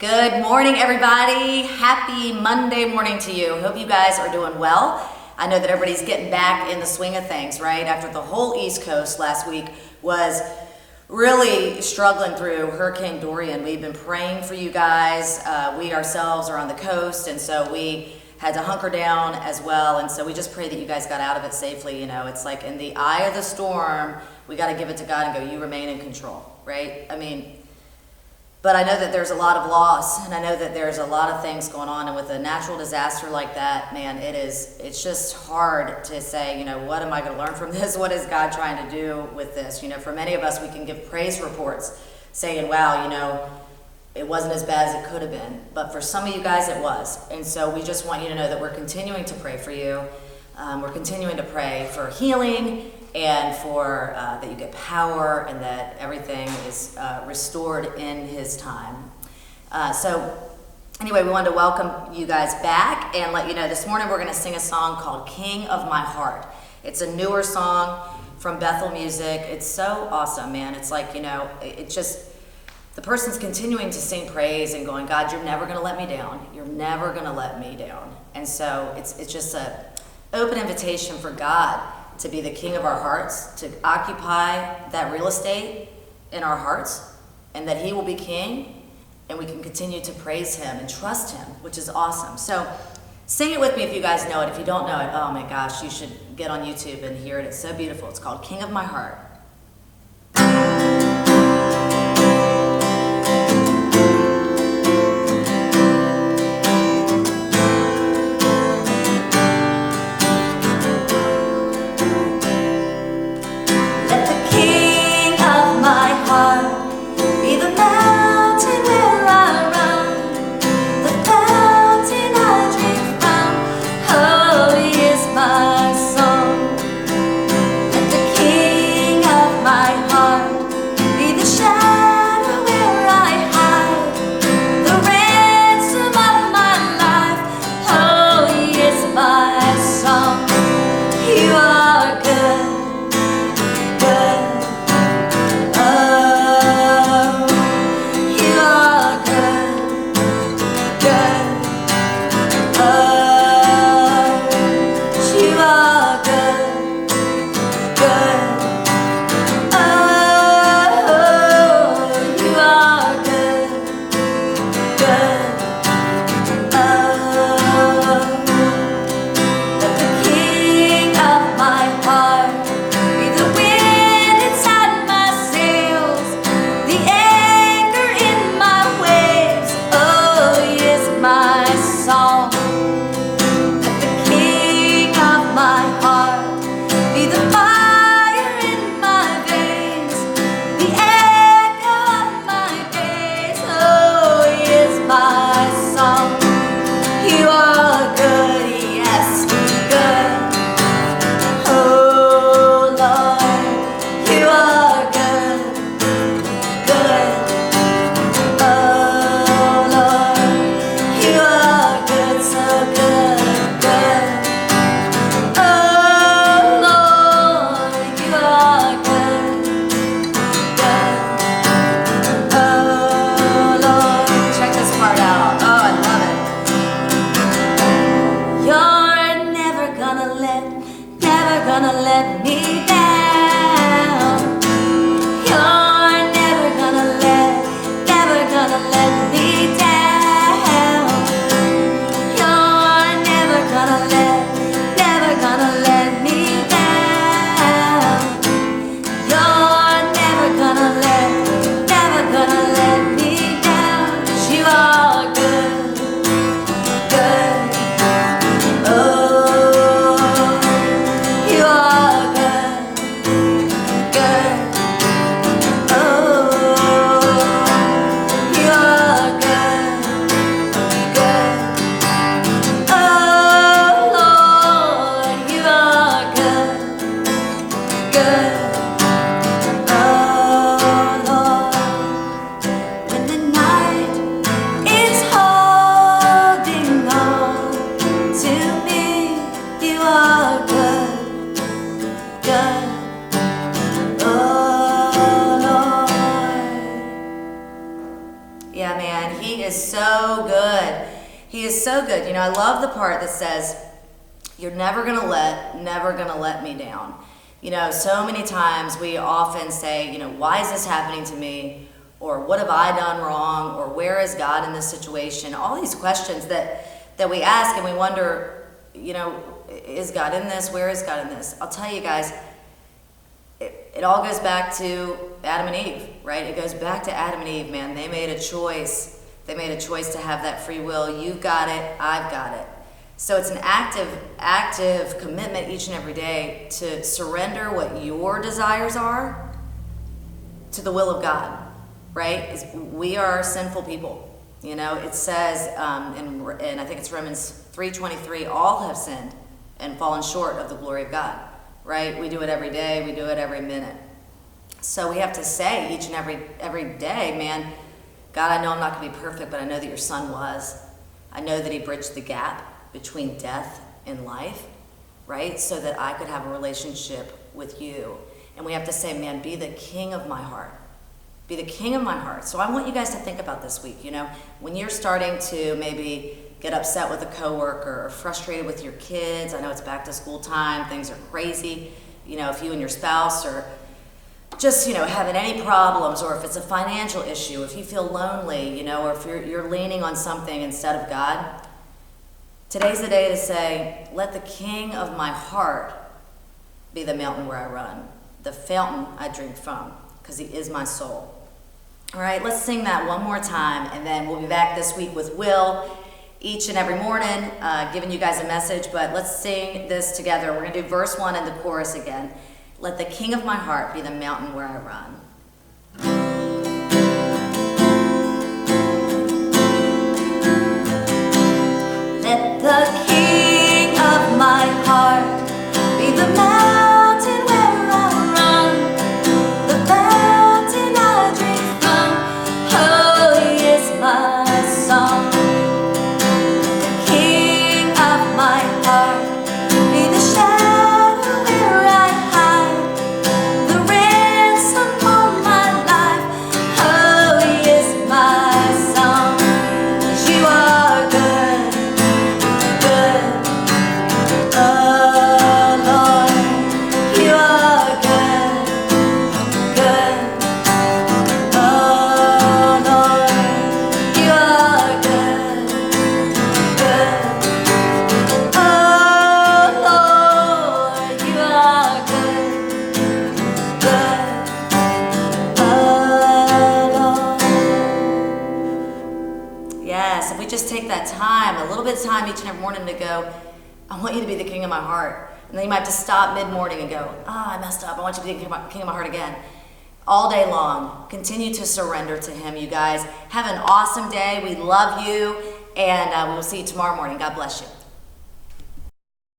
Good morning, everybody. Happy Monday morning to you. Hope you guys are doing well. I know that everybody's getting back in the swing of things, right? After the whole East Coast last week was really struggling through Hurricane Dorian. We've been praying for you guys. We ourselves are on the coast, and so we had to hunker down as well. And so we just pray that you guys got out of it safely. You know, it's like in the eye of the storm, we got to give it to God and go, you remain in control, right? But I know that there's a lot of loss, and I know that there's a lot of things going on, and with a natural disaster like that, man, it's just hard to say, you know, what am I going to learn from this? What is God trying to do with this? You know, for many of us, we can give praise reports saying, wow, you know, it wasn't as bad as it could have been. But for some of you guys, it was. And so we just want you to know that we're continuing to pray for you. We're continuing to pray for healing and for that you get power and that everything is restored in His time. So anyway, we wanted to welcome you guys back and let you know this morning we're going to sing a song called King of My Heart. It's a newer song from Bethel Music. It's so awesome, man. It's like, you know, it just, the person's continuing to sing praise and going, God, you're never going to let me down. You're never going to let me down. And so it's just an open invitation for God to be the king of our hearts, to occupy that real estate in our hearts, and that He will be king, and we can continue to praise Him and trust Him, which is awesome. So sing it with me if you guys know it. If you don't know it, oh my gosh, you should get on YouTube and hear it. It's so beautiful. It's called King of My Heart. King is so good. He is so good. You know, I love the part that says, you're never gonna let me down. You know, so many times we often say, you know, why is this happening to me? Or what have I done wrong? Or where is God in this situation? All these questions that we ask and we wonder, you know, is God in this? Where is God in this? I'll tell you guys, it all goes back to Adam and Eve, right? It goes back to Adam and Eve, man. They made a choice. They made a choice to have that free will. You've got it, I've got it. So it's an active commitment each and every day to surrender what your desires are to the will of God, right? We are sinful people. You know, it says, and I think it's Romans 3:23, all have sinned and fallen short of the glory of God, right? We do it every day, we do it every minute. So we have to say each and every day, man, God, I know I'm not going to be perfect, but I know that your son was. I know that he bridged the gap between death and life, right? So that I could have a relationship with you. And we have to say, man, be the king of my heart. Be the king of my heart. So I want you guys to think about this week, you know, when you're starting to maybe get upset with a coworker or frustrated with your kids. I know it's back to school time, things are crazy. You know, if you and your spouse are just, you know, having any problems, or if it's a financial issue, if you feel lonely, you know, or if you're leaning on something instead of God, today's the day to say, let the king of my heart be the mountain where I run, the fountain I drink from, because he is my soul. All right, let's sing that one more time, and then we'll be back this week with Will each and every morning, giving you guys a message, but let's sing this together. We're going to do verse 1 and the chorus again. Let the king of my heart be the mountain where I run. Let the king of my heart be the mountain where I run, the fountain I drink from. Oh, he is my song. The king of my heart be the shadow where I hide, the ransom for my life. Oh, he is my song. 'Cause you are good. Yes, if we just take that time, a little bit of time each and every morning to go, I want you to be the king of my heart. And then you might have to stop mid-morning and go, I messed up. I want you to be the king of my heart again. All day long, continue to surrender to him, you guys. Have an awesome day. We love you, and we will see you tomorrow morning. God bless you.